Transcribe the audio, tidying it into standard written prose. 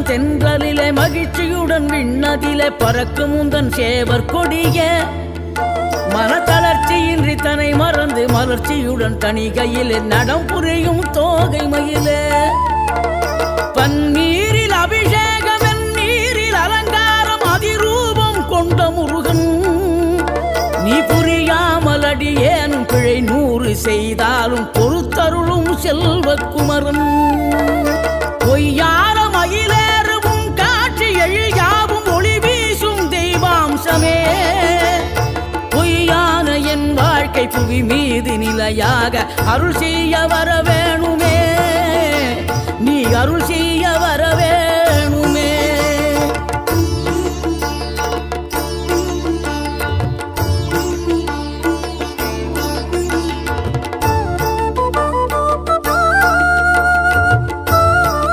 தென்றலிலே மகிழ்ச்சியுடன் விண்ணதிலே பறக்கும் உந்தன் சேவர் கொடிய மனத்தளர்ச்சியின்றி தன்னை மறந்து மலர்ச்சியுடன் தணிகையிலே நடம் புரியும் தோகை மயிலே பன்னீரில் அபிஷேகம் நீரில் அலங்காரம் அதிரூபம் கொண்ட முருகன் நீ புரியாமல் அடியேனும் பிழை 100 செய்தாலும் பொறுத்தருளும் செல்வக்குமரன் பொய்யார மயிலேறவும் காட்சி எழியாவும் ஒளி வீசும் தெய்வாம்சமே பொய்யான என் வாழ்க்கை புவி மீது நிலையாக அருள் செய்ய வர வேணுமே நீ அருள் செய்ய வரவே